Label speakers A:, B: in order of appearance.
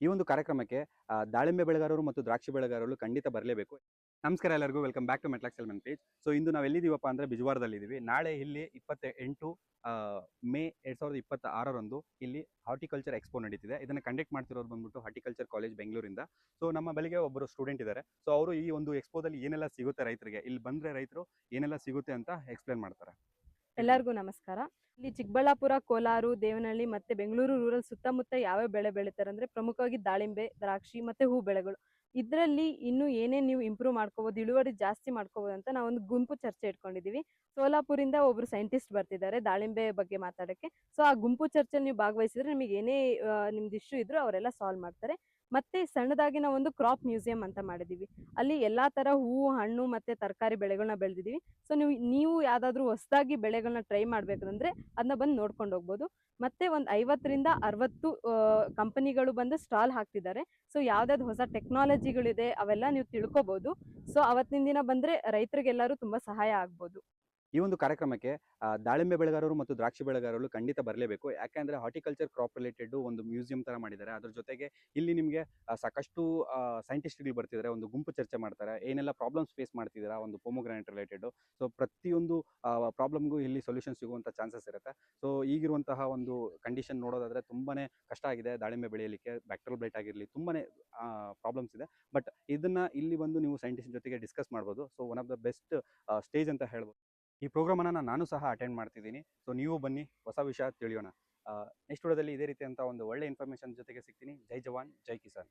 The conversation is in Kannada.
A: ಈ ಒಂದು ಕಾರ್ಯಕ್ರಮಕ್ಕೆ ದಾಳಿಂಬೆ ಬೆಳೆಗಾರರು ಮತ್ತು ದ್ರಾಕ್ಷಿ ಬೆಳೆಗಾರರು ಖಂಡಿತ ಬರಲೇಬೇಕು. ನಮಸ್ಕಾರ ಎಲ್ಲರಿಗೂ, ವೆಲ್ಕಮ್ ಬ್ಯಾಕ್ ಟು ಮೆಟ್ಲಾಕ್ಸ್ ಎಲ್ಮೆಂಟ್ ಪೇಜ್. ಸೊ ಇಂದು ನಾವು ಎಲ್ಲಿದ್ದೀವಪ್ಪ ಅಂದರೆ ಬಿಜವಾರದಲ್ಲಿದ್ದೀವಿ. ನಾಳೆ ಇಲ್ಲಿ 28 ಮೇ 2026ರಂದು ಇಲ್ಲಿ ಹಾರ್ಟಿಕಲ್ಚರ್ ಎಕ್ಸ್ಪೋ ನಡೀತಿದೆ. ಇದನ್ನು ಕಂಡಕ್ಟ್ ಮಾಡ್ತಿರೋದು ಬಂದ್ಬಿಟ್ಟು ಹಾರ್ಟಿಕಲ್ಚರ್ ಕಾಲೇಜ್ ಬೆಂಗಳೂರಿಂದ. ಸೊ ನಮ್ಮ ಬಳಿಗೆ ಒಬ್ಬರು ಸ್ಟೂಡೆಂಟ್ ಇದ್ದಾರೆ. ಸೊ ಅವರು ಈ ಒಂದು ಎಕ್ಸ್ಪೋದಲ್ಲಿ ಏನೆಲ್ಲ ಸಿಗುತ್ತೆ ರೈತರಿಗೆ, ಇಲ್ಲಿ ಬಂದರೆ ರೈತರು ಏನೆಲ್ಲ ಸಿಗುತ್ತೆ ಅಂತ ಎಕ್ಸ್ಪ್ಲೇನ್ ಮಾಡ್ತಾರೆ.
B: ಎಲ್ಲರಿಗೂ ನಮಸ್ಕಾರ. ಇಲ್ಲಿ ಚಿಕ್ಕಬಳ್ಳಾಪುರ, ಕೋಲಾರ, ದೇವನಹಳ್ಳಿ ಮತ್ತೆ ಬೆಂಗಳೂರು ರೂರಲ್ ಸುತ್ತಮುತ್ತ ಯಾವ ಬೆಳೆ ಬೆಳೀತಾರೆ ಅಂದ್ರೆ ಪ್ರಮುಖವಾಗಿ ದಾಳಿಂಬೆ, ದ್ರಾಕ್ಷಿ ಮತ್ತೆ ಹೂ ಬೆಳೆಗಳು. ಇದರಲ್ಲಿ ಇನ್ನು ಏನೇನು ನೀವು ಇಂಪ್ರೂವ್ ಮಾಡ್ಕೋಬಹುದು, ಇಳುವರಿ ಜಾಸ್ತಿ ಮಾಡ್ಕೋಬಹುದು ಅಂತ ನಾವು ಒಂದು ಗುಂಪು ಚರ್ಚೆ ಇಟ್ಕೊಂಡಿದೀವಿ. ಸೋಲಾಪುರಿಂದ ಒಬ್ರು ಸೈಂಟಿಸ್ಟ್ ಬರ್ತಿದ್ದಾರೆ ದಾಳಿಂಬೆ ಬಗ್ಗೆ ಮಾತಾಡಕ್ಕೆ. ಸೊ ಆ ಗುಂಪು ಚರ್ಚೆಯಲ್ಲಿ ನೀವು ಭಾಗವಹಿಸಿದ್ರೆ ನಿಮಗೆ ಏನೇ ನಿಮ್ದು ಇಶ್ಯೂ ಇದ್ರು ಅವರೆಲ್ಲ ಸಾಲ್ವ್ ಮಾಡ್ತಾರೆ. ಮತ್ತೆ ಸಣ್ಣದಾಗಿ ನಾವು ಒಂದು ಕ್ರಾಪ್ ಮ್ಯೂಸಿಯಂ ಅಂತ ಮಾಡಿದೀವಿ. ಅಲ್ಲಿ ಎಲ್ಲಾ ತರ ಹೂವು, ಹಣ್ಣು ಮತ್ತೆ ತರಕಾರಿ ಬೆಳೆಗಳನ್ನ ಬೆಳೆದಿದೀವಿ. ಸೊ ನೀವು ಯಾವ್ದಾದ್ರು ಹೊಸದಾಗಿ ಬೆಳೆಗಳನ್ನ ಟ್ರೈ ಮಾಡ್ಬೇಕಂದ್ರೆ ಅದನ್ನ ಬಂದು ನೋಡ್ಕೊಂಡು ಹೋಗ್ಬೋದು. ಮತ್ತೆ ಒಂದು 50ರಿಂದ 60 ಕಂಪನಿಗಳು ಬಂದು ಸ್ಟಾಲ್ ಹಾಕ್ತಿದ್ದಾರೆ. ಸೊ ಯಾವ್ದಾದ್ರು ಹೊಸ ಟೆಕ್ನಾಲಜಿಗಳಿದೆ ಅವೆಲ್ಲ ನೀವು ತಿಳ್ಕೊಬಹುದು. ಸೊ ಅವತ್ತಿನ ದಿನ ಬಂದ್ರೆ ರೈತರಿಗೆಲ್ಲರೂ ತುಂಬಾ ಸಹಾಯ ಆಗ್ಬೋದು.
A: ಈ ಒಂದು ಕಾರ್ಯಕ್ರಮಕ್ಕೆ ದಾಳಿಂಬೆ ಬೆಳೆಗಾರರು ಮತ್ತು ದ್ರಾಕ್ಷಿ ಬೆಳೆಗಾರರು ಖಂಡಿತ ಬರಲೇಬೇಕು. ಯಾಕೆಂದರೆ ಹಾರ್ಟಿಕಲ್ಚರ್ ಕ್ರಾಪ್ ರಿಲೇಟೆಡ್ ಒಂದು ಮ್ಯೂಸಿಯಂ ಥರ ಮಾಡಿದ್ದಾರೆ. ಅದ್ರ ಜೊತೆಗೆ ಇಲ್ಲಿ ನಿಮಗೆ ಸಾಕಷ್ಟು ಸೈಂಟಿಸ್ಟ್ಗಳು ಬರ್ತಿದ್ದಾರೆ, ಒಂದು ಗುಂಪು ಚರ್ಚೆ ಮಾಡ್ತಾರೆ. ಏನೆಲ್ಲ ಪ್ರಾಬ್ಲಮ್ಸ್ ಫೇಸ್ ಮಾಡ್ತಿದ್ದೀರಾ ಒಂದು ಪೊಮೊಗ್ರಾನೇಟ್ ರಿಲೇಟೆಡು. ಸೊ ಪ್ರತಿಯೊಂದು ಪ್ರಾಬ್ಲಮ್ಗೂ ಇಲ್ಲಿ ಸೊಲ್ಯೂಷನ್ ಸಿಗುವಂಥ ಚಾನ್ಸಸ್ ಇರುತ್ತೆ. ಸೊ ಈಗಿರುವಂತಹ ಒಂದು ಕಂಡೀಷನ್ ನೋಡೋದಾದರೆ ತುಂಬಾ ಕಷ್ಟ ಆಗಿದೆ ದಾಳಿಂಬೆ ಬೆಳೆಯಲಿಕ್ಕೆ. ಬ್ಯಾಕ್ಟೀರಿಯಲ್ ಬ್ಲೈಟ್ ಆಗಿರಲಿ, ತುಂಬಾ ಪ್ರಾಬ್ಲಮ್ಸ್ ಇದೆ. ಬಟ್ ಇದನ್ನು ಇಲ್ಲಿ ಬಂದು ನೀವು ಸೈಂಟಿಸ್ಟ್ ಜೊತೆಗೆ ಡಿಸ್ಕಸ್ ಮಾಡ್ಬೋದು. So one of the best stage ಅಂತ ಹೇಳ್ಬೋದು. ಈ ಪ್ರೋಗ್ರಾಮನ್ನು ನಾನು ಸಹ ಅಟೆಂಡ್ ಮಾಡ್ತಿದ್ದೀನಿ. ಸೊ ನೀವು ಬನ್ನಿ, ಹೊಸ ವಿಷಯ ತಿಳಿಯೋಣ. ನೆಕ್ಸ್ಟ್ ವಿಡಿಯೋದಲ್ಲಿ ಇದೇ ರೀತಿ ಅಂತ ಒಂದು ಒಳ್ಳೆ ಇನ್ಫಾರ್ಮೇಷನ್ ಜೊತೆಗೆ ಸಿಗ್ತೀನಿ. ಜೈ ಜವಾನ್, ಜೈ ಕಿಸಾನ್.